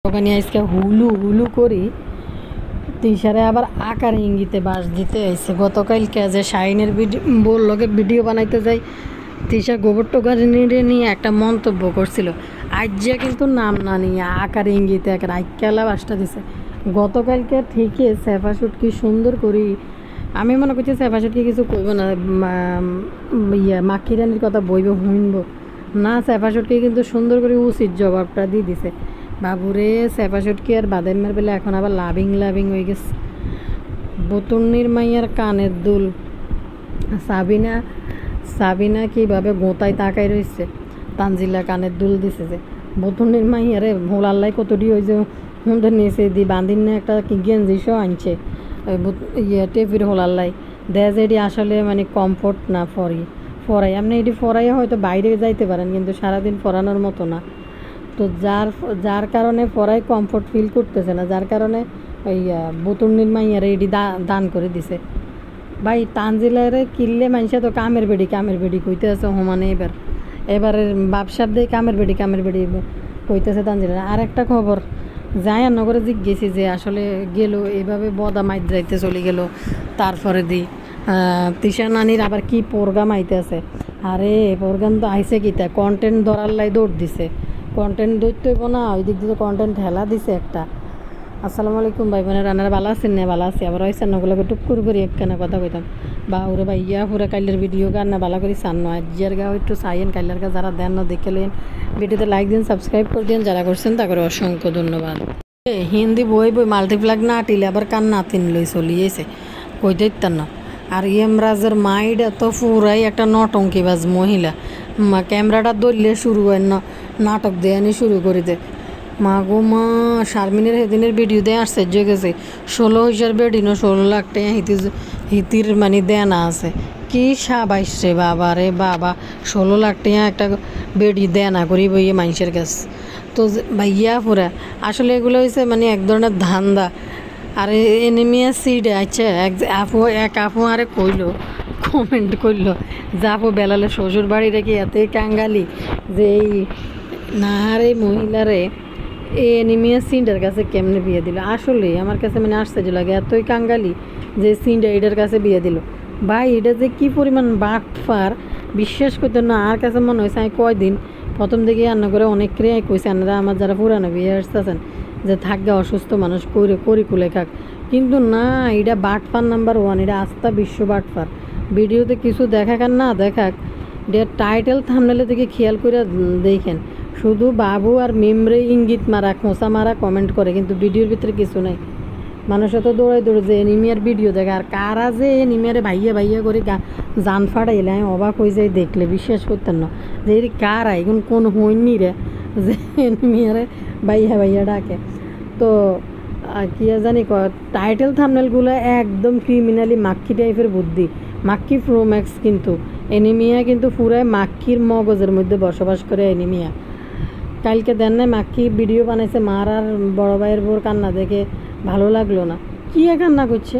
ওখানে আজকে Hulu Hulu করি তিসারে আবার আকার ইঙ্গিতে বাস দিতে আইসে। গতকালকে যে শাইনের লোকের ভিডিও বানাইতে যাই তিশা গোবর টোকারি নিয়ে একটা মন্তব্য করছিল। আজ যে কিন্তু নাম না নিয়ে আকার ইঙ্গিতে একের আইকালা বাসটা দিছে। গতকালকে ঠিকই সেফা শুটকি সুন্দর করি আমি মনে করছি সেফা শুটকি কিছু কইব না, মাখি রানির কথা বইব শুনব না। সেফা শুটকি কিন্তু সুন্দর করে উচিত জবাবটা দিয়ে দিছে। বাবুরে সেফা শুটকি আর বাদামের বেলা এখন আবার লাভিং লাভিং হয়ে গেছে। বতুর্নির মাইয়ার কানের দুল সাবিনা কীভাবে গোতায় তাকাই রয়েছে। তানজিলা কানের দুল দিছে যে বতুর্নির মাইয়ারে হোলাল্লাই কতটি ওই যে হুঁদের নিচে দি বান্ধিন না একটা কি গেঞ্জিসও আনছে টেপির হোলাল্লাই দেয় যে এটি আসলে মানে কমফোর্ট না ফরাই আপনি এটি ফরাইয়ে হয়তো বাইরে যাইতে পারেন কিন্তু সারাদিন ফরানোর মতো না। তো যার কারণে পড়ায় কমফোর্ট ফিল করতেছে না, যার কারণে ওই বতুর্নির মাইয়ারে এটি দান করে দিছে। ভাই তানজিলারে কিনলে মানুষে তো কামের বেড়ি কইতে আছে সমানে। এবারের বাপসাপ দিয়ে কামের বেড়ি কইতেছে তানজিলারে। আর একটা খবর যাই নগরে জিজ্ঞেসি যে আসলে গেল এভাবে বদা মাইদ্রাইতে চলে গেল, তারপরে তিশা নানির আবার কি প্রোগ্রাম আইতে আছে। আরে প্রোগ্রাম তো আইসে কিতা কন্টেন্ট ধরার লাই দৌড় দিছে। কন্টেন্ট ধরতে হইব না, ওই দিক দিয়ে কন্টেন্ট ঠেলা দিছে একটা। আসসালামু আলাইকুম ভাই বোনের, রান্নার ভালো আছেন না? ভালো আছি। আবার হয়েছে নগুলোকে টুক করি একখানা কথা কইতাম বা ওরে ভাই পুরা কাইলের ভিডিও গান না ভালো করে চান নয় জিয়ার গাও একটু চাইয়েন কাইলার গা যারা দেন না দেখে লেন ভিডিওতে লাইক দিন, সাবস্ক্রাইব করে দিন যারা করছেন তা করে অসংখ্য ধন্যবাদ। হিন্দি বই মাল্টিপ্লাগ না আটিলে আবার কান না তিন লই চলিয়েছে কইতে ইত্যার না। আর ইমরাজের মাইড এত পুরাই একটা নটঙ্কিবাজ মহিলা। ক্যামেরাটা ধরলে শুরু হয় না নাটক দেয়ানি শুরু করে দে। মা গো মা, শারমিনের সেদিনের ভিডিও দিয়ে আশ্চর্য গেছে। 16,000 বেডিনো 16 লাখ টাকা হিতির মানে দেনা আছে। কি সাবাইশ রে বাবা রে বাবা, 16 লাখ টাকা একটা বেডি দেনা করি বইয়ে মানুষের কাছে। তো ভাইয়া পুরা আসলে এগুলো হয়েছে মানে এক ধরনের ধান্দা। আর এনিমিয়া সিড আচ্ছা এক আপু আরে কমেন্ট করলো যে আপু বেলালে শ্বশুর বাড়ি রেখে এতই কাঙ্গালি যে এই নাহারে মহিলারে এই এনিমিয়া সিন্ডার কাছে কেমনে বিয়ে দিল। আসলে আমার কাছে মানে আশ্চর্য লাগে, এতই কাঙ্গালি যে সিন্ডা এটার কাছে বিয়ে দিল। ভাই এটা যে কী পরিমাণ বাটফার বিশ্বাস করতে না। আর কাছে মনে হয়েছে আমি কয়দিন প্রথম দিকে রান্না করে অনেক ক্রিয়াই কইছে আপনারা আমার যারা পুরানো বিয়ে আসতেছেন যে থাকবে অসুস্থ মানুষ করি কুলে খাক, কিন্তু না এটা বাটফার নাম্বার 1, এটা আস্থা বিশ্ব বাটফার। ভিডিওতে কিছু দেখাক আর না দেখাক এটা টাইটেল থাম্বনেলে থেকে খেয়াল করে দেখেন শুধু বাবু আর মেমরে ইঙ্গিত মারা খোঁচা মারা কমেন্ট করে, কিন্তু ভিডিওর ভিতরে কিছু নাই। মানুষ তো দৌড়ে যে এনিমিয়ার ভিডিও দেখে আর কারা যে এনিমিয়ারে ভাইয়া করে জান ফাটাইলে আমি অবাক হয়ে যাই দেখলে বিশ্বাস করতেন না যে এর কারা এখন কোন হইনি রে যে এনিমিয়ারে ভাইয়া ডাকে। তো কি জানি টাইটেল থাম্বনেলগুলো একদম ক্রিমিনালি মাক্কি টাইপের বুদ্ধি, মাক্কি প্রো ম্যাক্স। কিন্তু এনিমিয়া কিন্তু পুরাই মাক্কির মগজের মধ্যে বসবাস করে এনিমিয়া। কালকে দেন না মাক্কি ভিডিও বানাইছে মার আর বড় ভাইয়ের বোর কান্না দেখে ভালো লাগলো না। কি কান্না করছে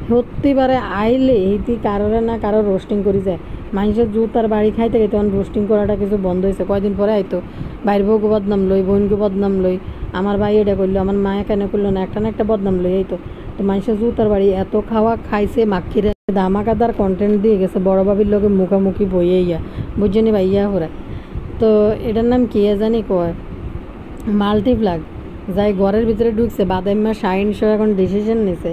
সত্যিবারে আইলে এইটি কারোর না কারো রোস্টিং করি যায়। মানুষের জুতার বাড়ি খাইতে খাইতে তখন রোস্টিং করাটা কিছু বন্ধ হয়েছে। কয়দিন পরে আইতো ভাইয়ের বউকে বদনাম লই, বোনকে বদনাম লই, আমার ভাই এটা করলো, আমার মায়ে কেন করলো না, একটা না একটা বদনাম লই আইতো। তো মানুষের জুতার বাড়ি এত খাওয়া খাইছে মাক্কিরে ধামাকাদার কন্টেন্ট দিয়ে গেছে বড় বাবির লোকে মুখামুখি বইয়ে বুঝছেনি ভাইয়া ওরা। তো এটার নাম কি জানি কয় মাল্টিপ্লাগ। যাই ঘরের ভিতরে ঢুকছে বাদাম্মা শাইন শো এখন ডিসিশন নিছে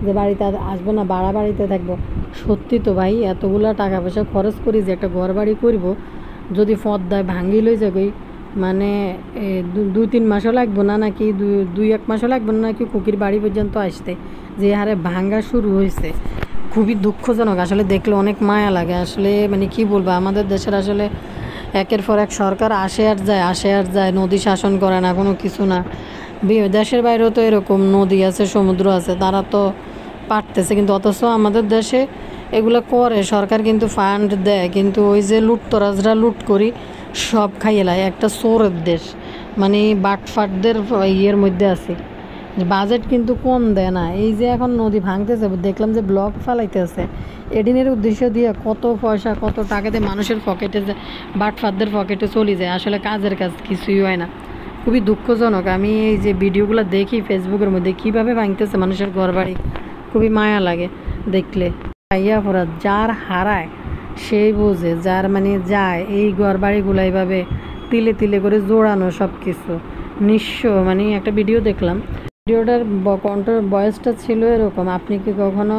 যে বাড়িতে আসবো না, বাড়িতে থাকবো। সত্যি তো ভাই এতগুলা টাকা পয়সা খরচ করি যে একটা ঘর বাড়ি করবো, যদি ফদ্দায় ভাঙ্গি লই যাবে মানে 2-3 মাসও লাগবো না নাকি 2-1 মাসও লাগবো না নাকি কুকির বাড়ি পর্যন্ত আসতে, যে হারে ভাঙ্গা শুরু হয়েছে। খুবই দুঃখজনক আসলে, দেখলে অনেক মায়া লাগে আসলে। মানে কি বলবো, আমাদের দেশের আসলে একের পর এক সরকার আসে আর যায়, নদী শাসন করে না, কোনো কিছু না। দেশের বাইরেও তো এরকম নদী আছে, সমুদ্র আছে, তারা তো পারতেছে, কিন্তু অথচ আমাদের দেশে এগুলো করে সরকার, কিন্তু ফান্ড দেয়, কিন্তু ওই যে লুটতরাজরা লুট করি সব খাইয়ে লায়। একটা চোরের দেশ, মানে বাটফাটদের ইয়ের মধ্যে আছে। বাজেট কিন্তু কম দেয় না। এই যে এখন নদী ভাঙতেছে দেখলাম যে ব্লক ফালাইতেছে, এডিনের উদ্দেশ্য দিয়ে কত পয়সা কত টাকাতে মানুষের পকেটে বাটফাটদের পকেটে চলে যায়। আসলে কাজের কাজ কিছুই হয় না। খুবই দুঃখজনক। আমি এই যে ভিডিওগুলো দেখি ফেসবুকের মধ্যে কীভাবে ভাঙতেছে মানুষের ঘরবাড়ি, খুবই মায়া লাগে দেখলে। ভাইয়া পড়া যার হারায় সেই বোঝে, যার মানে যায় এই ঘরবাড়িগুলো এইভাবে তিলে তিলে করে জোড়ানো সব কিছু নিঃস্ব। মানে একটা ভিডিও দেখলাম, ভিডিওটার কণ্ঠ বয়সটা ছিল এরকম, আপনি কি কখনো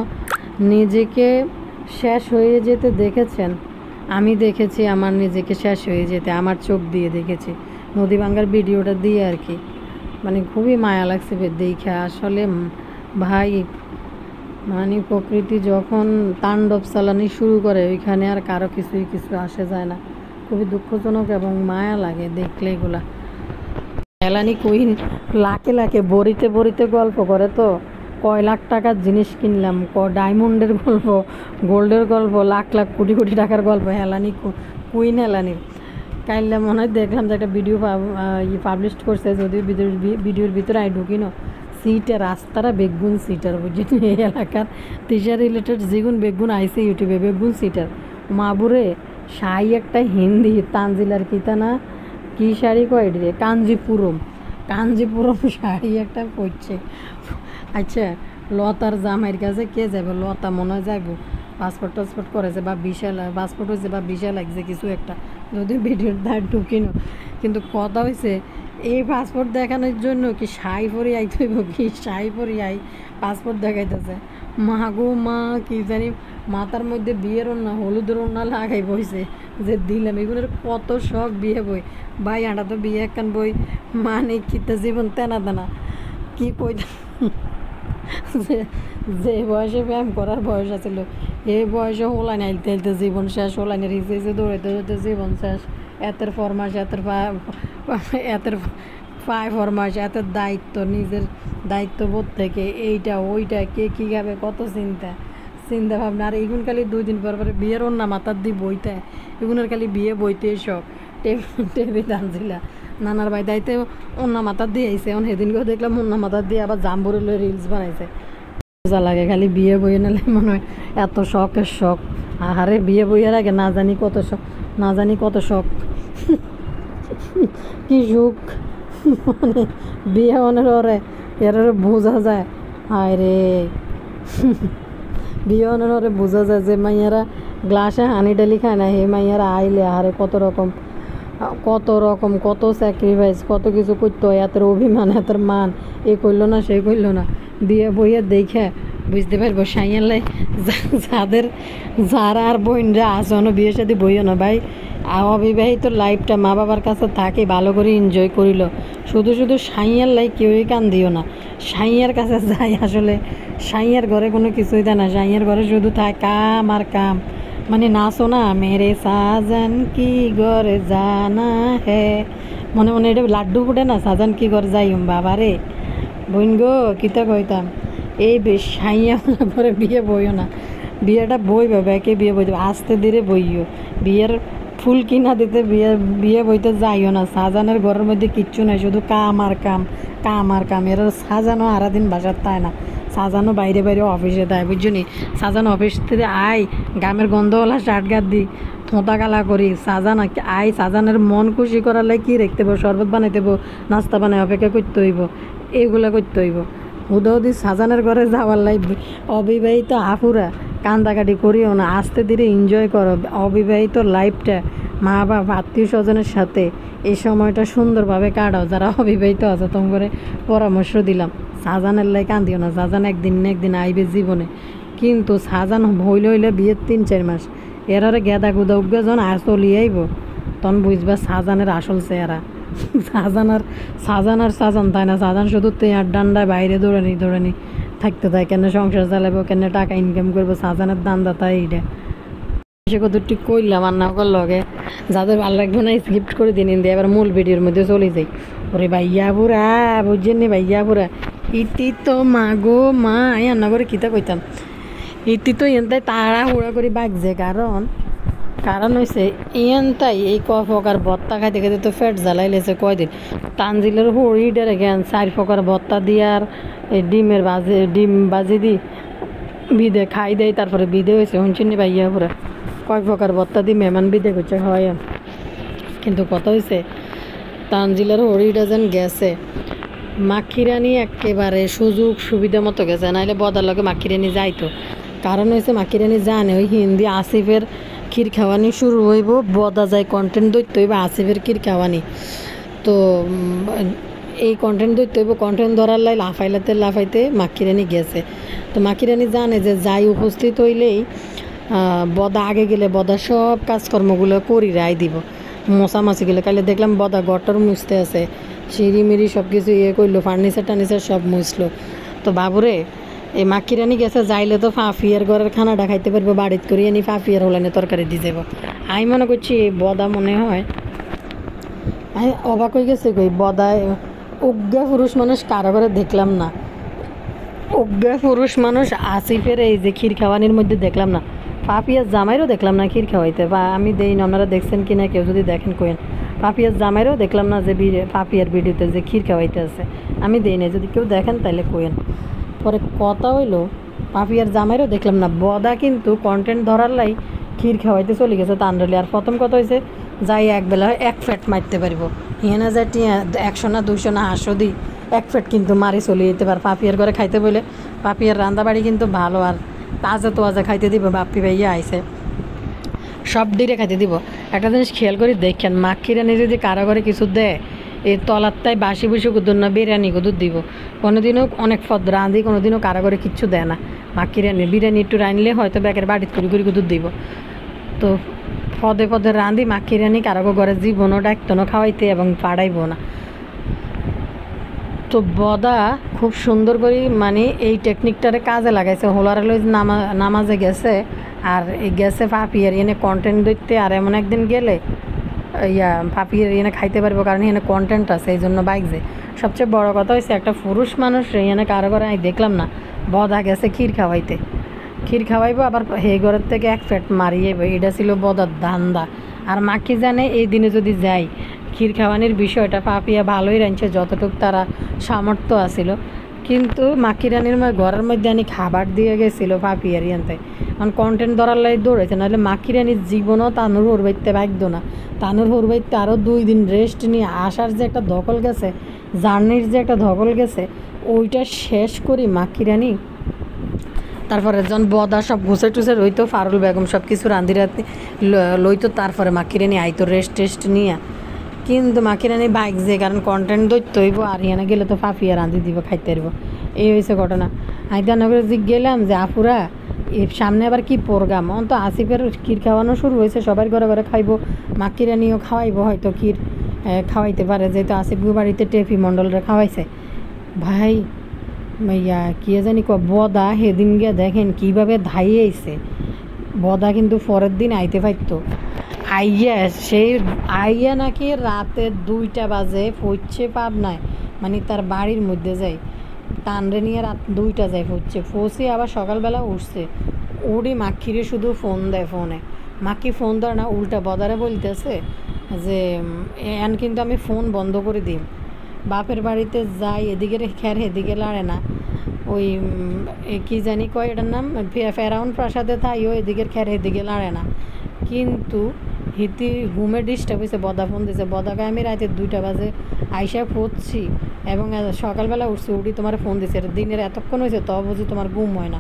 নিজেকে শেষ হয়ে যেতে দেখেছেন? আমি দেখেছি আমার নিজেকে শেষ হয়ে যেতে, আমার চোখ দিয়ে দেখেছি নদী ভাঙ্গার ভিডিওটা দিয়ে আর কি। মানে খুবই মায়া লাগছে দেখে আসলে ভাই। মানে প্রকৃতি যখন তাণ্ডব চালানি শুরু করে ওইখানে আর কারো কিছু আসে যায় না। খুবই দুঃখজনক এবং মায়া লাগে দেখলে এগুলা। মেলানি কুইন লাখে লাখে বড়িতে বড়িতে গল্প করে, তো কয় লাখ টাকার জিনিস কিনলাম, ডায়মন্ডের গল্প, গোল্ডের গল্প, লাখ লাখ কোটি কোটি টাকার গল্প হেলানি কুইন হেলানির। কাইলে মনে হয় দেখলাম যে একটা ভিডিও পাবলিশ করছে, যদিও ভিডিওর ভিতরে আই ঢুকিনো সিটে রাস্তাটা বেগুন সিটার বুঝছেন এই এলাকার তিশা রিলেটেড যেগুন বেগুন আইসে ইউটিউবে বেগুন সিটার মাবুরে শাড়ি একটা হিন্দি তানজিলার কিতা না কি শাড়ি কয় রে কাঞ্জিপুরম শাড়ি একটা পরছে। আচ্ছা লতার জামাইয়ের কাছে কে যাবে? লতা মনে হয় যাইব, পাসপোর্ট টাসপোর্ট করেছে বা বিশাল পাসপোর্ট হয়েছে বা বিশাল লাগছে কিছু একটা, যদিও ভিডিওর ধার ঢুকিনো। কিন্তু কথা হয়েছে এই পাসপোর্ট দেখানোর জন্য কি শাড়ি পরে আইতে হইব, কি শাড়ি পরে আই পাসপোর্ট দেখাইতেছে। মা গো মা, কি জানি মাথার মধ্যে বিয়ের ওড়না হলুদের ওড়না লাগাই বইছে যে দিলাম। এগুলোর কত শখ বিয়ে বই ভাই, আটা তো বিয়ে একখান বই মানে কিতা জীবন তেনা তেনা কি কই। যে বয়সে ব্যায়াম করার বয়স আছিল এই বয়সে হোলাইন আইলতে আইলতে জীবন শেষ, হোলাইনের হিসে দৌড়াইতে দৌড়াইতে জীবন শেষ। এতের ফরমাস, এতের পায় ফরমাস, এতের দায়িত্ব, নিজের দায়িত্ববোধ থেকে এইটা ওইটা কে কী খাবে কত চিন্তা ভাবনা। আর এগুন খালি 2 দিন পর পরে বিয়ের অন্য মাথার দিয়ে বইতে, এগুনের খালি বিয়ে বইতে শখ। টেবি টানছিলা নানার বাই দাইতে অন্য মাথার দিয়ে আইসে, এখন সেদিনকেও দেখলাম অন্য মাথার দিয়ে আবার জাম্বুরে লয়ে রিলস বানাইছে। মজা লাগে খালি বিয়ে বইয়ে নিলে মনে হয় এত শখের শখ। আহারে বিয়ে বইয়ের আগে না জানি কত শখ কি সুখ। মানে বিয়ে অনের ওরে এর বোঝা যায়, হায় রে বিয়ে অনের ওরে বোঝা যায় যে মাইয়ারা গ্লাসে হানি ডালি খায় না, হে মাইয়ারা আইলে আহারে কত স্যাক্রিফাইস, কত কিছু করতে হয়। এত অভিমান, এত মান, এ করলো না সে করলো না। বিয়ে বইয়ে দেখে বুঝতে পারবো সাইয়ালাই যারা আর বোনরা আসনো বিয়ে সাথে বইও না ভাই। অবিবাহিত লাইফটা মা বাবার কাছে থাকে, ভালো করে এনজয় করিল। শুধু সাইয়ার লাই কেউই কান দিও না। সাইয়ার কাছে যাই আসলে সাইয়ার ঘরে কোনো কিছুই দেয় না, সাইয়ার ঘরে শুধু থাকে কাম আর কাম। মানে নাচো না মেরে সাজান কি ঘরে জানা হে, মনে মনে এটা লাড্ডু ফুটে না, সাজান কি ঘর যাই বাবা রে বোন গো কিতা কইতাম। এই বেশ সাইয়া করে বিয়ে বইও না, বিয়েটা বইবে ব্যাকে বিয়ে বই দেবে আস্তে ধীরে বইও। বিয়ের ফুল কিনা দিতে বিয়ে বইতে যাইও না। সাজানের ঘরের মধ্যে কিচ্ছু নাই, শুধু কাম আর কাম। এরা সাজানো আরাদিন বাসার তাই না, সাজানো বাইরে অফিসে দেয় বুঝছনি। সাজানো অফিস থেকে আয় গামের গন্ধওয়ালা শার্ট গাদ দি থোঁতা গালা করি সাজানা আয়, সাজানের মন খুশি করার লাই কী রেখতে হইব, শরবত বানাইতে হইব, নাস্তা বানাই অপেক্ষা করতে হইব, এইগুলা করতে হইব। হুদি সাজানের ঘরে যাওয়ার লাই অবিবাহিত আপুরা কান্দাকাটি করিও না, আস্তে ধীরে এনজয় করো অবিবাহিত লাইফটা। মা বাবা আত্মীয় স্বজনের সাথে এই সময়টা সুন্দরভাবে কাটাও। যারা অবিবাহিত আছে তোমার পরামর্শ দিলাম, সাজানের লাই কান্দিও না। সাজান একদিন না একদিন আইবে জীবনে, কিন্তু সাজান হইলে বিয়ের 3-4 মাস এরারে গেদা গুদা উগ্গা যখন চলিয়ে আইব তখন বুঝবা সাজানের আসল চেহারা। সাজান তাই না, সাজান শুধু তেয়ার ডান্ডায় বাইরে দৌড়ানি থাকতে থাকে, কেন সংসার চালাবো, কেন টাকা ইনকাম করবো, সাজানের দান্দা তাই এইটা। সে কত ঠিক করলাম আর না লগে যাদের ভালো লাগবে না স্কিপ্ট করে দিন দিয়ে আবার মূল ভিডিওর মধ্যে চলে যাই। ওরে ভাইয়া বুড়া বুঝছেন নি, ভাইয়া বুড়া ইতি তো মা গো মা আই রান্না করে কিতা কইতাম। ইতি তো তাই তাড়াহুড়া করে বাগছে, কারণ হয়েছে তাই এই ফকার ভত্তা খাইতে খাইতে তো ফ্যাট জ্বালাই লেছে কয়দিন। তানজিলের হরিডারে জ্ঞান 4 ফকার ভত্তা দিয়ে আর এই ডিম বাজি দি বিদে খাই দেয়, তারপরে বিদে হয়েছে শুনছেন নি ভাইয়া পুরা কয় ফকার ভত্তা দি মেহমান বিদে করছে হয়। কিন্তু কত হয়েছে তানজিলার হরিটা যেন গেছে, মাখিরানি একেবারে সুযোগ সুবিধা মতো গেছে, নাহলে বদার লগে মাখিরানি যাইতো। কারণ হয়েছে মাখিরানি জানে ওই হিন্দি আসিফের ক্ষীর খাওয়ানি শুরু হইব, বদা যায় কন্টেন্ট দৈত্য হইব আসিফের ক্ষীর খাওয়ানি। তো এই কন্টেন্ট দৈত্য হইব, কন্টেন্ট ধরার লাই লাফাইতে মাখিরানি গেছে। তো মাখিরানি জানে যে যাই উপস্থিত হইলেই বদা আগে গেলে বদা সব কাজকর্মগুলো করি রায় দিব, মশামাছিগুলো। কালে দেখলাম বদা গটর মুছতে আছে, সিঁড়ি মিড়ি সব কিছু করলো, ফার্নিচার সব মুছলো। তো বাবুরে এই মাখিরানি গেছে, যাইলে তো ফাফিয়ার ঘরের খানাটা খাইতে পারবো, বাড়িতে করিয়ে নি ফাফিয়ার হলানে তরকারি দিয়ে যাবো। আমি মনে করছি এই বদা মনে হয় আমি অবাক হয়ে গেছে, কই বদায় অজ্ঞা পুরুষ মানুষ কারো ঘরে দেখলাম না, অজ্ঞা পুরুষ মানুষ আসিফের এই যে ক্ষীর খাওয়ানির মধ্যে দেখলাম না, পাপিয়ার জামাইরও দেখলাম না ক্ষীর খাওয়াইতে। বা আমি দেই না, আপনারা দেখছেন কি না কেউ যদি দেখেন কোয়েন। পাপিয়ার জামাইরও দেখলাম না যে পাপিয়ার ভিডিওতে যে ক্ষীর খাওয়াইতে আছে, আমি দেই না, যদি কেউ দেখেন তাহলে কোয়েন। পরে কথা হইলো পাপিয়ার জামাইরও দেখলাম না। বদা কিন্তু কন্টেন্ট ধরার লাই ক্ষীর খাওয়াইতে চলে গেছে তান্ডলি। আর প্রথম কথা হয়েছে যাই একবেলা এক ফ্যাট মারতে পারবো, হিয়ে না যায় 100 না 200 না 800 দিই এক ফ্যাট কিন্তু মারি চলে যেতে পার। পাপিয়ার ঘরে খাইতে বলে পাপিয়ার রান্দাবাড়ি কিন্তু ভালো, আর তাজা খাইতে দিব। বাপ্পি ভাইয়া আইসে সব দিকে খাইতে দিব। একটা জিনিস খেয়াল করে দেখেন, মাখিরানি যদি কারো ঘরে কিছু দেয়, এই তলারটায় বাসি বুসি কুদুর না বিরিয়ানি কুদুর দিব। কোনোদিনও অনেক ফদ রাঁধি, কোনোদিনও কারো ঘরে কিচ্ছু দেয় না। মাখিরানি বিরিয়ানি একটু রাঁধলে হয়তো ব্যাগের বাড়িতে করি কুদুর দিব। তো পদে রাঁধি, মাখিরানি কারো ঘরে জীবনও ডাক্তনও খাওয়াইতে এবং পাড়াইব না। তো বদা খুব সুন্দর করে মানে এই টেকনিকটারে কাজে লাগাইছে। হোলার নামাজে গেছে, আর এই গেছে পাপিয়ার এনে কন্টেন্ট দেখতে। আর এমন একদিন গেলে পাপিয়ার এনে খাইতে পারবো, কারণ এখানে কন্টেন্ট আছে, এই জন্য বাইক যে। সবচেয়ে বড় কথা হয়েছে একটা পুরুষ মানুষ এখানে কারো ঘরে আমি দেখলাম না। বদা গেছে ক্ষীর খাওয়াইবো, আবার হে ঘরের থেকে এক ফ্যাট মারিয়েব। এটা ছিল বদার ধান্দা। আর মাখি জানে এই দিনে যদি যাই ক্ষীর খাওয়ানির বিষয়টা পাপিয়া ভালোই রাঁধছে, যতটুকু তারা সামর্থ্য আছিল। কিন্তু মাখিরানির ঘরের মধ্যে আনি খাবার দিয়ে গেছিলো পাপিয়ার ইয়ান্তে, কারণ কন্টেন্ট ধরার লাই দৌড়েছে। নাহলে মাখিরানির জীবনও তানুর হরবাইতে বাধ্য না। তানুর হরবাইতে আরও 2 দিন রেস্ট নিয়ে আসার যে একটা ধকল গেছে, জার্নির যে একটা ধকল গেছে, ওইটা শেষ করি মাখিরানি। তারপরে যখন বদা সব ঘুষে টুসে রইতো, ফারুল বেগম সব কিছু রাঁধি লইতো, তারপরে মাখিরানি আইতো রেস্ট নিয়ে। কিন্তু মাখিরানি বাইক যে, কারণ কন্টেন্ট দৈত্য হইব, আর ইয়ানা গেলে তো ফাফিয়া রাঁধি দিব, খাইতে পারবো। এই হয়েছে ঘটনা। আমি তো নগরে গেলাম যে আপুরা এর সামনে আবার কি প্রোগ্রাম। তো আসিফের ক্ষীর খাওয়ানো শুরু হয়েছে, সবার ঘরে খাইবো, মাখিরানিও খাওয়াইবো, হয়তো ক্ষীর খাওয়াইতে পারে, যেহেতু আসিফ বাড়িতে টেফি মণ্ডলরা খাওয়াইছে। ভাই কি জানি বদা সেদিন গিয়ে দেখেন কীভাবে ধাইয়ে আইছে। বদা কিন্তু পরের দিন আইতে পারতো, আইয়া নাকি রাতে 2টা বাজে পৌঁছে পাবনায়, মানে তার বাড়ির মধ্যে যাই টানরে নিয়ে রাত 2টা যায় পৌঁছে আবার সকালবেলা উঠছে। ওরই মাখিরে শুধু ফোন দেয়, মাখি ফোন দেয় না, উল্টা বদারে বলতেছে যে এন কিন্তু আমি ফোন বন্ধ করে দিই। বাপের বাড়িতে যাই এদিকে খ্যার এদিকে লাড়ে না, ওই কি জানি কয় এটার নাম, ফেরাউন প্রাসাদে থাইও এদিকের খ্যার এদিকে লাড়ে না। কিন্তু হিতি ঘুমে ডিস্টার্ব হয়েছে, বদা ফোন দিয়েছে। বদাকে আমি রাতে 2টা বাজে আইসা পড়ছি এবং সকালবেলা উঠছি, উঠি তোমার ফোন দিছে। দিনের এতক্ষণ হয়েছে, তো বুঝি তোমার ঘুম হয় না।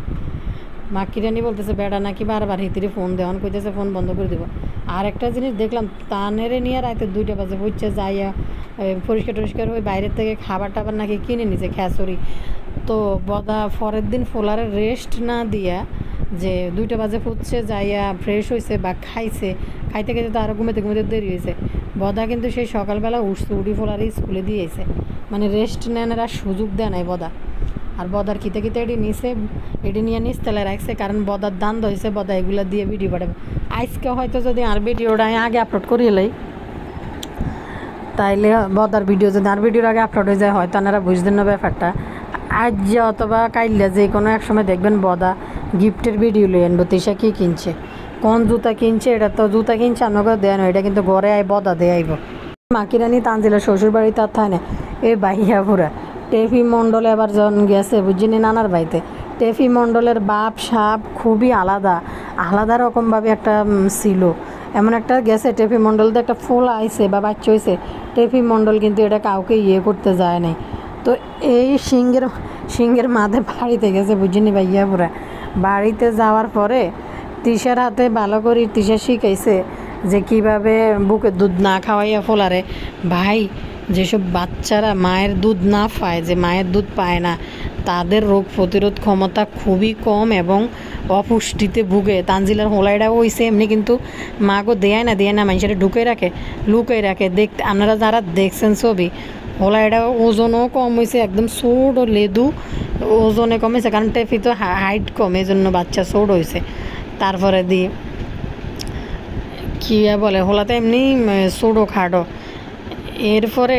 মাখিরানি বলতেছে বেড়া নাকি বারবার হিতিরে ফোন দেওয়ান, কইতেছে ফোন বন্ধ করে দিব। আর একটা জিনিস দেখলাম, তানেরে নিয়ে রাতে 2টা বাজে পড়ছে, যাইয়া পরিষ্কার হয়ে বাইরের থেকে খাবার টাবার নাকি কিনে নিছে, খ্যাচুরি। তো বদা পরের দিন ফোলারে রেস্ট না দিয়া যে 2টা বাজে ফুটছে, যাইয়া ফ্রেশ হয়েছে বা খাইতে তো আরও ঘুমেতে দেরি হয়েছে। বদা কিন্তু সেই সকালবেলা উঠছে, উঠি ফোলারে স্কুলে দিয়েছে, মানে রেস্ট নেওয়ার আর সুযোগ দেয় নাই বদা। আর বদার খিতে এটি নিছে, এটি নিয়ে তেলে রাখছে, কারণ বদার দান হয়েছে, বদা এগুলা দিয়ে ভিডিও পাঠাবে। আজকে হয়তো যদি আর ভিডিওটা আগে আপলোড করিয়ে লাই, তাইলে বদার ভিডিও যদি আর ভিডিওর আগে আপলোড হয়ে যায়, হয়তো আপনারা বুঝতেন না ব্যাপারটা। আজ অথবা কাইলে যে কোনো এক সময় দেখবেন বদা গিফটের ভিডিও লই আনবো, তিশা কী কিনছে, কোন জুতা কিনছে। এটা তো জুতা কিনছে আমাকে দেয় না, এটা কিন্তু ঘরে আই বদা দিয়ে আইব। মাখিরানি তানজিলা শ্বশুর বাড়িতে আর থাকে না, এই বাহিয়া পুরা টেফি মণ্ডলে আবার যখন গেছে বুঝিনি নানার বাড়িতে, টেফি মণ্ডলের বাপ সাপ খুবই আলাদা রকমভাবে একটা ছিল। এমন একটা গেছে টেফি মণ্ডলতে একটা ফুল আইছে বা বাচ্চা হয়েছে, টেফি মণ্ডল কিন্তু এটা কাউকে করতে যায় নাই। তো এই সিংহের মাঝে বাড়িতে গেছে বুঝিনি ভাইয়া পুরা। বাড়িতে যাওয়ার পরে তৃষার হাতে ভালো করে তৃষা শিখাইছে যে কিভাবে বুকে দুধ না খাওয়াইয়া ফোলারে। ভাই, যেসব বাচ্চারা মায়ের দুধ না পায়, যে মায়ের দুধ পায় না, তাদের রোগ প্রতিরোধ ক্ষমতা খুবই কম এবং অপুষ্টিতে ভুগে। তানজিলার হোলাইটাও হইছে এমনি, কিন্তু মাগো দেয় না মানুষের লুকাই রাখে। দেখতে আপনারা যারা দেখছেন ছবি, হোলাইটা ওজনও কম হয়েছে, একদম ছোট লেদু ওজনে কমেছে, কারণ টেফি তো হাইট কম, এই জন্য বাচ্চা ছোট হয়েছে। তারপরে কী বলে, হোলাতে এমনি ছোটো খাটো, এরপরে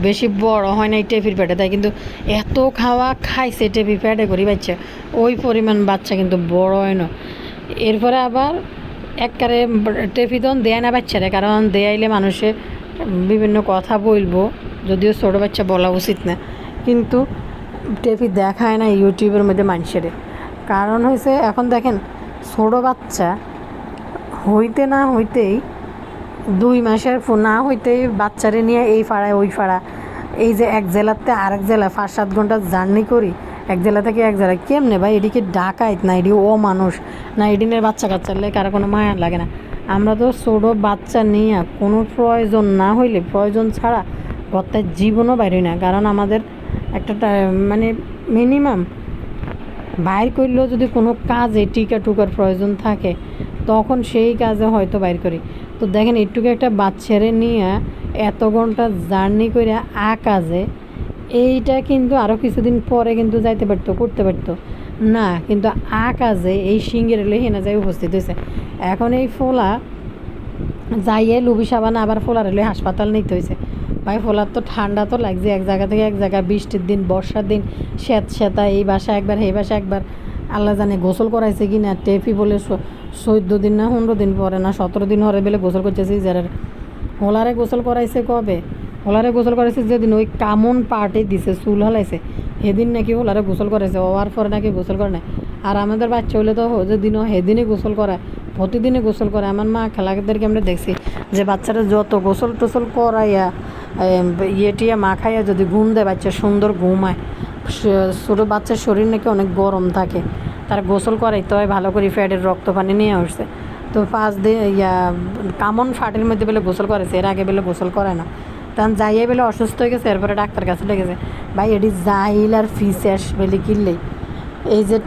বেশি বড় হয় না এই টেফির পেটে, তাই কিন্তু এত খাওয়া খাইছে টেফি পেটে করি বাচ্চা, ওই পরিমাণ বাচ্চা কিন্তু বড় হয় না। এরপরে আবার একবারে টেফি তখন দেয় না বাচ্চারে, কারণ দেয়াইলে মানুষে বিভিন্ন কথা বলবো, যদিও ছোটো বাচ্চা বলা উচিত না, কিন্তু টেফি দেখায় না ইউটিউবের মধ্যে মানুষের। কারণ হয়েছে, এখন দেখেন ছোটো বাচ্চা হইতে না হইতেই 2 মাসের না হইতেই বাচ্চারে নিয়ে এই ফাড়ায় ওই ফাড়া, এই যে এক জেলাতে আরেক জেলা 5-7 ঘন্টা জার্নি করি, এক জেলা থেকে এক জেলায়। কেমনে ভাই, এদিকে ডাকাইত না, এটি ও মানুষ না, এদিনের বাচ্চা কাচ্চার কারো কোনো মায়া লাগে না। আমরা তো ছোটো বাচ্চা নিয়ে কোনো প্রয়োজন না হইলে, প্রয়োজন ছাড়া ঘরটায় জীবনও বাইরই না। কারণ আমাদের একটা মানে মিনিমাম বাইর করলেও যদি কোনো কাজে টিকা টুকার প্রয়োজন থাকে, তখন সেই কাজে হয়তো বাইর করি। তো দেখেন একটুকু একটা বাচ্চারে নিয়ে এত ঘন্টা জার্নি করে কাজে, এইটা কিন্তু আরও কিছুদিন পরে কিন্তু যাইতে পারতো, করতে পারতো না, কিন্তু কাজে এই সিংহের হেনা যাই উপস্থিত হয়েছে। এখন এই ফোলা যাইয়ে লুবি সাবান আবার ফোলার হলে হাসপাতাল নিতে হয়েছে। ভাই, ফোলার তো ঠান্ডা তো লাগছে এক জায়গা থেকে এক জায়গা, বৃষ্টির দিন, বর্ষার দিন, সেতা, এই বাসা একবার এই বাসা একবার, আল্লাহ জানে গোসল করাইছে কি না। টেফি বলে 14 দিন না 15 দিন পরে না 17 দিন হরে বেলে গোসল করতেছে ইজারের। হোলারে গোসল করাইছে কবে? হোলারে গোসল করাইছে যেদিন ওই কামন পার্টি দিছে, চুল হালাইছে, সেদিন নাকি হোলারে গোসল করাইছে, হওয়ার পরে নাকি গোসল করে নাই। আর আমাদের বাচ্চা হইলে তো যেদিনও সেদিনই গোসল করায়, প্রতিদিনই গোসল করে। আমার মা খেলাদেরকে আমরা দেখছি যে বাচ্চারা যত গোসল টোসল করাইয়া টিয়া মা খাইয়া যদি ঘুম দেয়, বাচ্চা সুন্দর ঘুমায়। ছোটো বাচ্চার শরীর নাকি অনেক গরম থাকে, তার গোসল করাইতে হয় ভালো করে, ফ্যাটের রক্ত পানি নিয়ে আসছে। তো 5 দিন কামন ফাটের মধ্যে বেলে গোসল করেছে, এর আগে বেলে গোসল করে না। তখন যাইয়ে বেলে অসুস্থ হয়ে গেছে, এরপরে ডাক্তার কাছে লেগেছে। ভাই, এটি জাইল আর ফিসেস বেলে কিনলেই, এই যে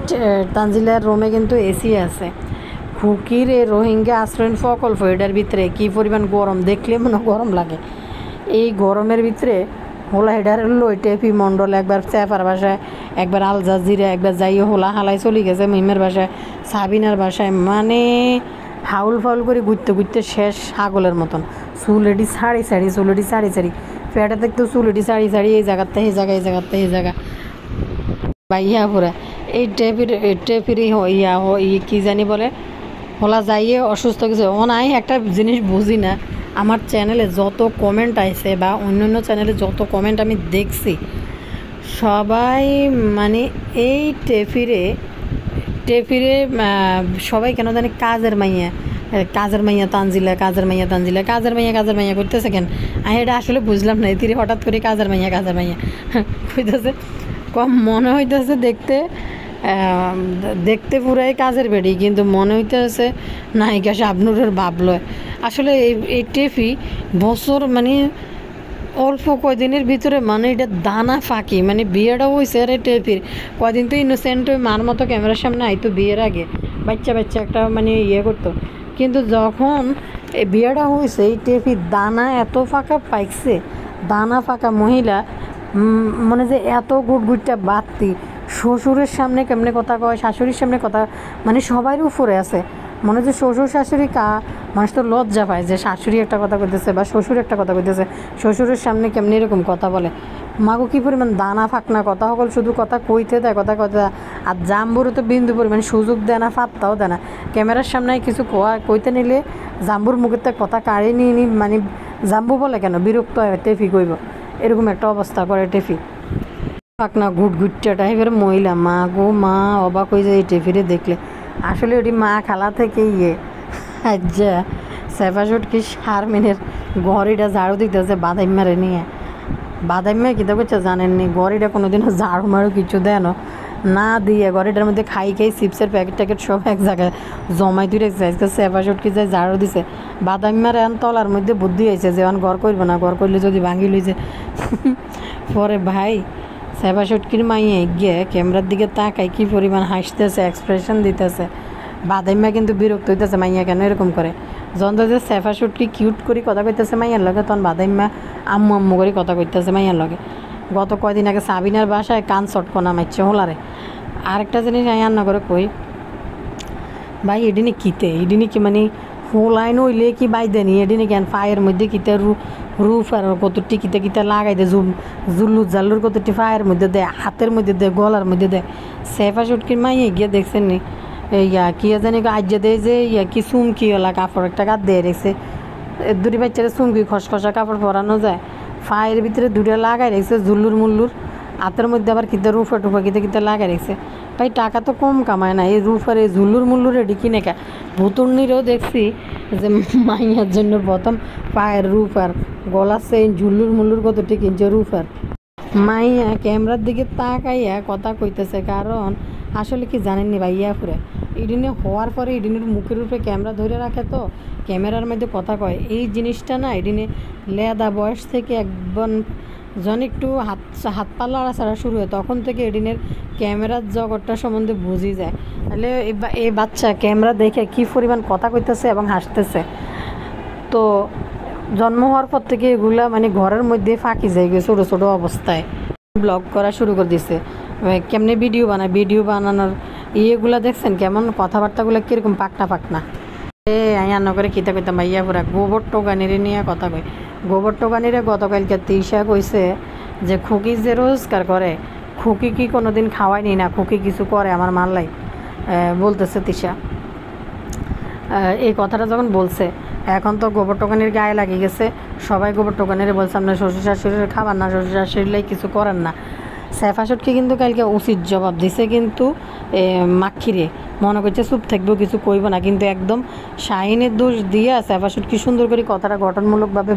তানজিলার রুমে কিন্তু এসি আছে। খুকির এই রোহিঙ্গা আশ্রয়ণ প্রকল্প, এটার ভিতরে কী পরিমাণ গরম, দেখলে মনে গরম লাগে। এই গরমের ভিতরে হোলা হেডার লই টেফি মণ্ডল একবার চেফার বাসায়, একবার আল জাজিরা, একবার যাইয়ে হোলা হালাই চলে গেছে মিমের বাসায়, সাবিনার বাসায়, মানে হাউল ফাউল করে ঘুরতে শেষ ছাগলের মতন। চুলেটি সারি সারি ফেটা দেখতেও চুলেটি সারি এই জায়গাতে এই জায়গা, এই জায়গাতে এই জায়গা বাইয়া পুরা। এই টেফির কি জানি বলে, হোলা যাইয়ে অসুস্থ গেছে। নাই একটা জিনিস বুঝি না, আমার চ্যানেলে যত কমেন্ট আইছে বা অন্যান্য চ্যানেলে যত কমেন্ট আমি দেখছি, সবাই মানে এই টেফিরে সবাই কেন জানি কাজের মাইয়া তানজিলা করতেছে কেন, আমি এটা আসলে বুঝলাম না। এতিরে হঠাৎ করে কাজের মাইয়া কইতেছে, কম মনে হইতেছে দেখতে পুরাই কাজের বেড়ি, কিন্তু মনে হইতেছে নায়িকা শাবনুরের ভাব লয়। আসলে এই টেফি বছর মানে অল্প কয়দিনের ভিতরে, মানে এটা দানা ফাঁকি, মানে বিয়েটাও হয়েছে। আর এই টেফির কয়দিন তো ইনোসেন্ট ওই মার মতো ক্যামেরার সামনে আইতো বিয়ের আগে, বাচ্চা একটা মানে করতো, কিন্তু যখন এই বিয়েটা হয়েছে, এই টেফি দানা এত ফাঁকা পাইছে, দানা ফাঁকা মহিলা, মানে যে এত গুটগুটটা বাড়তি, শ্বশুরের সামনে কেমনে কথা কয়, শাশুড়ির সামনে কথা, মানে সবারই উপরে আছে। মনে হচ্ছে শ্বশুর শাশুড়ি মানুষ তো লজ্জা পায় যে শাশুড়ি একটা কথা কইতেছে বা শ্বশুর একটা কথা কইতেছে, শ্বশুরের সামনে কেমনি এরকম কথা বলে। মাগো কী পরিমাণ দানা ফাঁকনা কথা, সকল শুধু কথা কইতে দেয়, কথা। আর জাম্বুরও তো বিন্দু পরিমাণ সুযোগ দেয় না, ফাত্তাও দেয় না। ক্যামেরার সামনে কিছু কইতে নিলে জাম্বুর মুখের থেকে কথা কাড়ি নিয়ে মানে জাম্বু বলে কেন, বিরক্ত হয় টেফি কইব, এরকম একটা অবস্থা করে টেফি। ফাঁকনা ঘুটঘুটটা টাইপের মহিলা, মা গো মা, অবাক হয়ে যায় এই টেফিরে দেখলে। আসলে ওটি মা খালা থেকে আচ্ছা সেফাশুট কি শারমিনের ঘড়িটা ঝাড়ু দিতেছে বাদাইম্মারে নিয়ে। বাদাইম্মা কীটা করছে জানেননি, ঘড়িটা কোনোদিনও ঝাড়ু মারু কিছু দেয় না দিয়ে ঘড়িটার মধ্যে খাই চিপসের প্যাকেট ট্যাকেট সব এক জায়গায় জমাই তুই রেখেছে। আজকে সেবা সুটকি যায় ঝাড়ু দিছে, বাদাইম্মার এখন তলার মধ্যে বুদ্ধি হয়েছে যে এখন ঘর করবো না, ঘর করলে যদি ভাঙি লইছে। পরে ভাই সেবা সুটকির মাইয়ে গিয়ে ক্যামেরার দিকে তাকাই কি পরিমাণ হাসতেছে, এক্সপ্রেশন দিতেছে। বাদাইম্মা কিন্তু বিরক্ত হইতেছে, মাইয়া কেন এরকম করে। যখন যে সেফা সুটকি কিউট করে কথা কইতেছে মাইয়ার লগে, তখন বাদাইম্মা আম্মু আম্মু করে কথা কইতেছে মাইয়ার লগে। গত কয়দিন আগে সাবিনার বাসায় কান চটকনা মারছে হোলারে। আরেকটা জিনিস আমি রান্না করে কই ভাই, এডিনে কিতে এডিনে কি মানে হোলাইন হইলে কি বাই দেনি, এডিনে কেন ফায়ের মধ্যে কিতে রুফ আর কতটি কিতে কিতে লাগাই দে, জুল্লু জাল্লুর কতটি ফায়ের মধ্যে দেয়, হাতের মধ্যে দেয়, গলার মধ্যে দেয়। সেফা সুটকির মাইয়ে গিয়ে দেখছেন নি ইয়া কি জানি আজ্যা দেয় যে ইয়া কি চুমকি ওলা কাপড় একটা গাত দিয়ে রেখেছে, দুটি বাচ্চারা চুমকি খসখসা কাপড় পরানো যায়, ফায়ের ভিতরে দুটো লাগাই রেখেছে জুল্লুর মুল্লুর, হাতের মধ্যে আবার কিতে রুফা টুফা কিতে কিতে লাগাই রেখেছে। ভাই টাকা তো কম কামায় না, এই রুফার এই জুল্লুর মুল্লুর এটি কিনে কা। ভুতুর্নিরও দেখছি যে মাইয়ার জন্য প্রথম পায়ের রুফার, গলার সেই জুল্লুর মুল্লুর কতটি কিনছে রুফার। মাইয়া ক্যামেরার দিকে তাকাইয়া কথা কইতেছে, কারণ আসলে কি জানেননি ভাইয়া ফুরে ইডিনে হওয়ার পরে ইডিনের মুখের উপরে ক্যামেরা ধরে রাখে, তো ক্যামেরার মধ্যে কথা কয় এই জিনিসটা না ইডিনে লেদা বয়স থেকে একদম যখন একটু হাত পা লাড়াছাড়া শুরু হয় তখন থেকে এডিনের ক্যামেরার জগৎটা সম্বন্ধে বুঝি যায়। তাহলে এই বাচ্চা ক্যামেরা দেখে কী পরিমাণ কথা কইতেছে এবং হাসতেছে। তো জন্ম হওয়ার পর থেকে এগুলা মানে ঘরের মধ্যে ফাঁকি যায় ছোটো ছোটো অবস্থায় ব্লগ করা শুরু করে দিছে। কেমনে ভিডিও বানায়, ভিডিও বানানোর ইয়েগুলা দেখছেন কেমন, কথাবার্তাগুলো কীরকম পাকনা পাকনা। রান্না করে কিতা কইতাম ভাইয়া পুরা গোবর টোকানিরে নিয়ে কথা কই। গোবর টোকানিরে গতকালকে তিশা কইছে যে খুকি যে রোজগার করে, খুকি কি কোনো দিন খাওয়ায়নি না, খুকি কিছু করে আমার মাল্লাই বলতেছে তিশা। এই কথাটা যখন বলছে এখন তো গোবর টোকানির গায়ে লাগিয়ে গেছে, সবাই গোবর টোকানিরে বলছে আপনার শ্বশুর শাশুড়ির খাবার না, শ্বশুর শাশুড়িলাই কিছু করেন না। সেফা সুটকি কিন্তু কালকে উচিত জবাব দিছে, কিন্তু মাক্ষিরে মনে করছে চুপ থাকবেও কিছু কইব না, কিন্তু একদম শাহিনের দোষ দিয়ে সেফা সুটকি সুন্দর করে কথাটা গঠনমূলকভাবে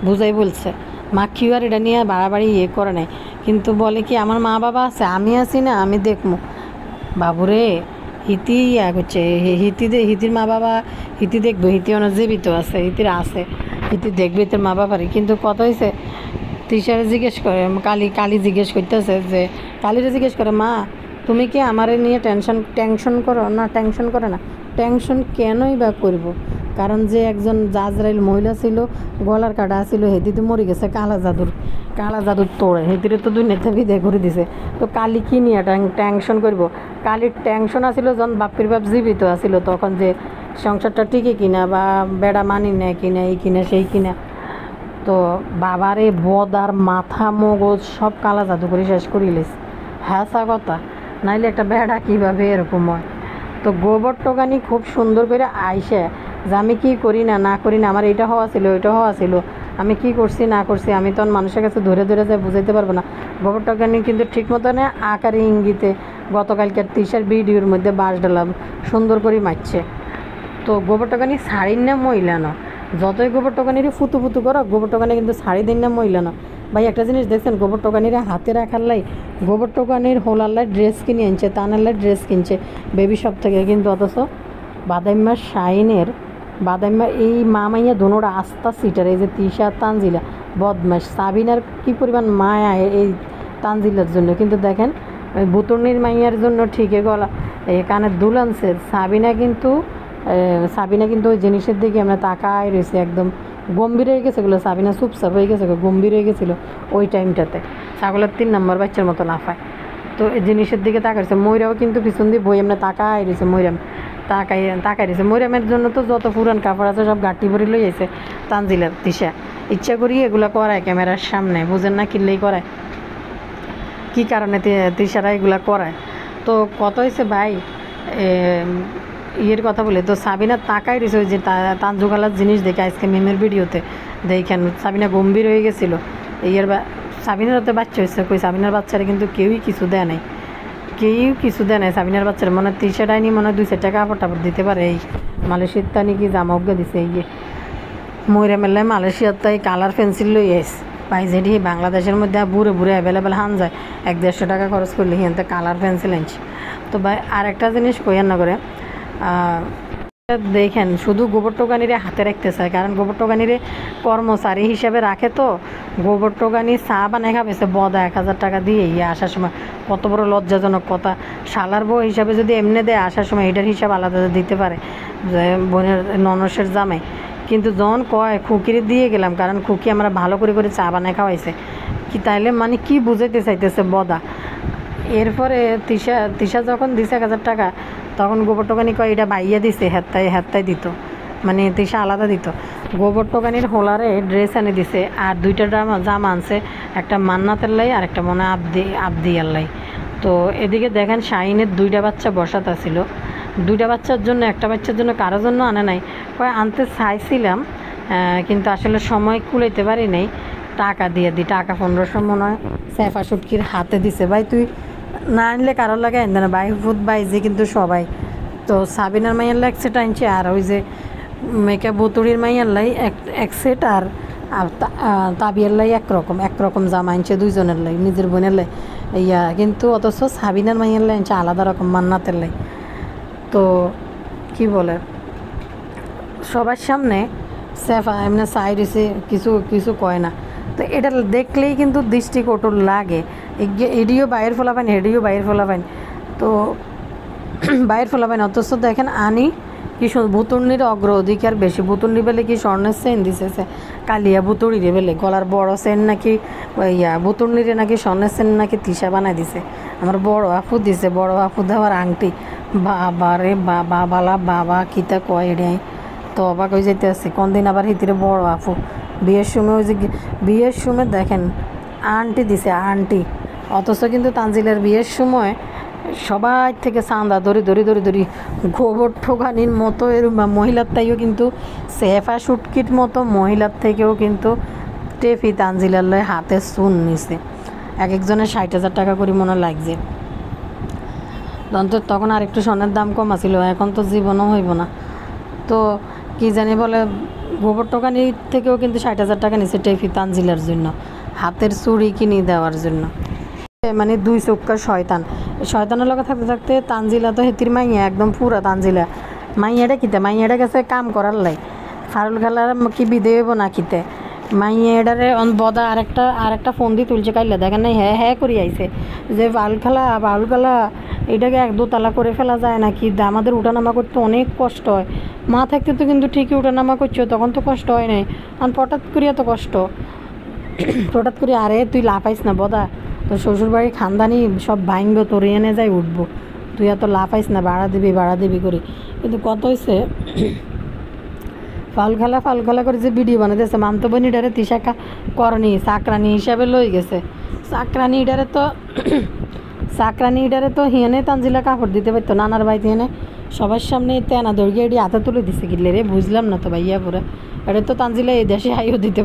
বুঝাই বলছে। মাক্ষিও আর এটা নিয়ে বাড়াবাড়ি ইয়ে করে নাই, কিন্তু বলে কি আমার মা বাবা আছে, আমি আছি না, আমি দেখবো। বাবুরে হিতি ইয়া করছে, হিতির মা বাবা হিতি দেখবে, হিতি অনেক জীবিত আছে, হিতির আছে, হিতি দেখবে তোর মা বাবারে। কিন্তু কত হয়েছে তিশারে জিজ্ঞেস করে, কালি জিজ্ঞেস করতেছে যে কালিরে জিজ্ঞেস করে মা তুমি কি আমারে নিয়ে টেনশন করো না? টেনশন করে না, টেনশন কেনই বা করব, কারণ যে একজন জাজরাইল মহিলা ছিল গলার কাটা ছিল হেতি তো মরে গেছে কালা জাদুর তোড়ে, হেতিরে তো দুনিয়াতে বিদায় করে দিছে। তো কালি কি নিয়ে টেনশন করব? কালির টেনশন আসিল যখন বাপির বাপ জীবিত আসিল, তখন যে সংসারটা টিকে কিনা বা বেড়া মানি নেয় কিনা, এই কিনা সেই কিনা। তো বাবারে বদার মাথা মগজ সব কালা জাদু করে শেষ করিলিস। হ্যাঁ সা কথা, নাইলে একটা বেড়া কীভাবে এরকম হয়। তো গোবর টোকানি খুব সুন্দর করে আইসে যে আমি কী করি না করি না, আমার এইটা হওয়া ছিল ওইটা হওয়া ছিল, আমি কি করছি না করছি আমি তখন মানুষের কাছে ধরে যায় বুঝাইতে পারবো না। গোবর টোকানি কিন্তু ঠিক মতনে আকারে ইঙ্গিতে গতকালকের তিশার ভিডিওর মধ্যে বাঁশ ডালাম সুন্দর করে মারছে। তো গোবর টোকানি শাড়ির না মহিলা না, যতই গোবর টোকানিরে ফুতু করো, গোবর টোকানি কিন্তু শাড়ি দিন না মহিলা না। ভাই একটা জিনিস দেখছেন, গোবর টোকানিরে হাতে রাখার লাই গোবর টোকানির হোলার ড্রেস কিনে আনছে, তানার ড্রেস কিনছে বেবি শপ থেকে, কিন্তু অথচ বাদাইম্মার শাইনের বাদাইম্মা এই মাইয়া দোনোটা আস্থা সিটার, এই যে তিশা তানজিলা বদমাস, সাবিনার কি পরিমাণ মায়া এই তানজিলার জন্য। কিন্তু দেখেন ওই বুতর্নির মাইয়ার জন্য ঠিকই গলা এই কানের দুল আনছে, সাবিনা কিন্তু ওই জিনিসের দিকে আমরা তাকায় রয়েছে, একদম গম্ভীর হয়ে গেছে এগুলো। সাবিনা চুপচাপ হয়ে গেছে, গম্ভীর হয়ে গেছিলো ওই টাইমটাতে, ছাগলের 3 নম্বর বাচ্চার মতো লাফায়। তো এই জিনিসের দিকে তাকাইছে, ময়রাও কিন্তু পিছন দিয়ে বই আমরা তাকায় রয়েছে, ময়রাম তাকাই রয়েছে। ময়রামের জন্য তো যত পুরান কাপড় আছে সব গাঁটি ভরি লই যাইছে তানজিলার তিশা, ইচ্ছা করি এগুলো করায় ক্যামেরার সামনে, বুঝেন না কিনলেই করায়, কী কারণে তিশারা এগুলা করায়। তো কত হয়েছে ভাই ইয়ের কথা বলে, তো সাবিনা তাকাই রয়েছে ওই যে তানজুগালার জিনিস দেখে আজকে মেমের ভিডিওতে দেখেন, সাবিনা গম্ভীর হয়ে গেছিলো। সাবিনার হাতে বাচ্চা হয়েছে, কই সাবিনার বাচ্চারা কিন্তু কেউই কিছু দেয় নাই, সাবিনার বাচ্চারা মনে হয় তিশাটাই নি, মনে হয় 2-4 টাকা কাপড় টাপড় দিতে পারে, এই মালয়েশিয়ার তানি কি জামা উগ্গা দিছে, এই যে ময়রা মেলায় মালয়েশিয়ার তাই কালার পেন্সিল লই আইস পাই যেটি বাংলাদেশের মধ্যে বুড়ে বুড়ে অ্যাভেলেবেল হান যায় 100-150 টাকা খরচ করলে হিয়াতে কালার পেন্সিল আনছি। তো ভাই আরেকটা জিনিস কইয়ার না করে দেখেন শুধু গোবর টোকানিরে হাতে রাখতে চায়, কারণ গোবর টোকানিরে কর্মচারী হিসেবে রাখে। তো গোবর টোকানি চা বানায় খাবেছে বদা 1000 টাকা দিয়ে ইয়ে আসার সময়, কত বড় লজ্জাজনক কথা। শালার বউ হিসাবে যদি এমনি দেয় আসার সময় এটার হিসাব আলাদা দিতে পারে যে বোনের ননসের জামাই। কিন্তু যখন কয় খুকিরে দিয়ে গেলাম, কারণ খুকি আমরা ভালো করে করে চা বানায় খাওয়াইছে, কি তাইলে মানে কি বুঝাইতে চাইতেছে বদা। এরপরে তিশা যখন দিছে 1000 টাকা, তখন গোবর টোকানি কয় এটা বাইয়া দিছে, হেত্তাই দিত, মানে তিশা আলাদা দিত। গোবর টোকানির হোলারে ড্রেস এনে দিছে, আর 2টা জামা আনছে, একটা মান্নাতের লাই আর একটা মনে আবদিয়ার লাই। তো এদিকে দেখেন শাহিনের 2টা বাচ্চা বসাত ছিল, 2টা বাচ্চার জন্য, একটা বাচ্চার জন্য কারো জন্য আনে নাই। কয় আনতে চাইছিলাম কিন্তু আসলে সময় কুলাইতে পারি নাই, টাকা দিয়ে দিই, টাকা 1500 মনে হয় সেফা সুটকির হাতে দিছে। ভাই তুই না আনলে কারোর লাগে আনতে না, বাই ফুট বাইজে কিন্তু সবাই। তো সাবিনার মাইয়ার লাই 1 সেট আনছে, আর ওই যে মেকআপ বুতুড়ির মাইয়ার লাই 1 সেট, আর তাবিয়ার লাই একরকম জামা আনছে, 2জনের লাই, নিজের বোনের লাই ইয়া। কিন্তু অথচ সাবিনার মাইয়ার লাই আনছে আলাদা রকম মান্নাতের লাই। তো কি বলে সবার সামনে সেফা এমনি সাইড এসে কিছু কয় না। তো এটা দেখলেই কিন্তু দৃষ্টিকটু লাগে। এডিও বাইরের ফলাফাইন, হেডিও বাইরের ফলাফাইন, তো বাইরের ফলাফাইন। অথচ দেখেন আনি কি বুতুর্নির অগ্রাধিকার বেশি। বুতুর্নি বেলে কি স্বর্ণের চেন দিছে, কালিয়া বুতুড়িরে বেলে গলার বড় চেন নাকি বুতুর্নিরে নাকি স্বর্ণের চেন নাকি তিশা বানাই দিছে। আমার বড় আপু দিছে, বড় আপু দেওয়ার আংটি। বাবা রে বাবালা বাবা কিতা কয় এটাই তো অবাক হয়ে যেতে আসছে। কোন দিন আবার হিতিরে বড় আপু বিয়ের সময়, ওই যে বিয়ের সময় দেখেন আন্টি দিছে আন্টি। অথচ কিন্তু তানজিলের বিয়ের সময় সবাই থেকে চাঁদা ধরি গোবর ঠোকানির মতো এরকম মহিলার তাইও কিন্তু সেফা সুটকিট মতো মহিলার থেকেও কিন্তু টেফি তানজিলার লয় হাতে চুন নিছে। একজনের 60,000 টাকা করে মনে লাগছে। তখন আর একটু স্বর্ণের দাম কম আছিল, এখন তো জীবনও হইব না। তো কি জানি বলে গোবর টোকানির থেকেও কিন্তু 60,000 টাকা নিছে টেফি তানজিলার জন্য, হাতের চুড়ি কিনে দেওয়ার জন্য। মানে 2 চক্কা শয়তানের লগে থাকতে থাকতে তানজিলা তো হেতির মাইয়া একদম পুরা তানজিলা মাইয়াটা কিতে মাইয়াটা গেছে কাম করার লাই, ফারুল খেলার কি বিদে হইব না কিতে মাইয়াডারে বদা আরেকটা ফোন দিয়ে তুলছে কাইলে দেখেন নাই হ্যাঁ করি আইছে যে বাউল খেলা এটাকে 1-2 তালা করে ফেলা যায় নাকি। আমাদের উঠানামা করতে অনেক কষ্ট হয়, মা থাকতে তো কিন্তু ঠিকই উঠানামা করছো, তখন তো কষ্ট হয় নাই, আর পটাৎ করিয়া তো কষ্ট হঠাৎ করে। আরে তুই লাফাইস না বদা, তোর শ্বশুরবাড়ির খানদানি সব ভাঙব, তোর এনে যাই উঠবো, তুই এত লাফাইস না, ভাড়া দিবি করি। কিন্তু কত হয়েছে ফাউল খেলা করে যে ভিডিও বানাইতেছে মামতো বোনিডারে তিশাকা করনি চাকরানি হিসাবে লই গেছে। চাকরানি ইডারে তো হিয়ানে তানজিলা কাপড় দিতে পারতো নানার বাড়িতে এনে সবার সামনে তেনা দর্গিয়ে হাতে তুলে দিছে কিনলে রে, বুঝলাম না তো ভাইয়া পুরা। এটা তো তানজিলা এই দেশে হাইও দিতে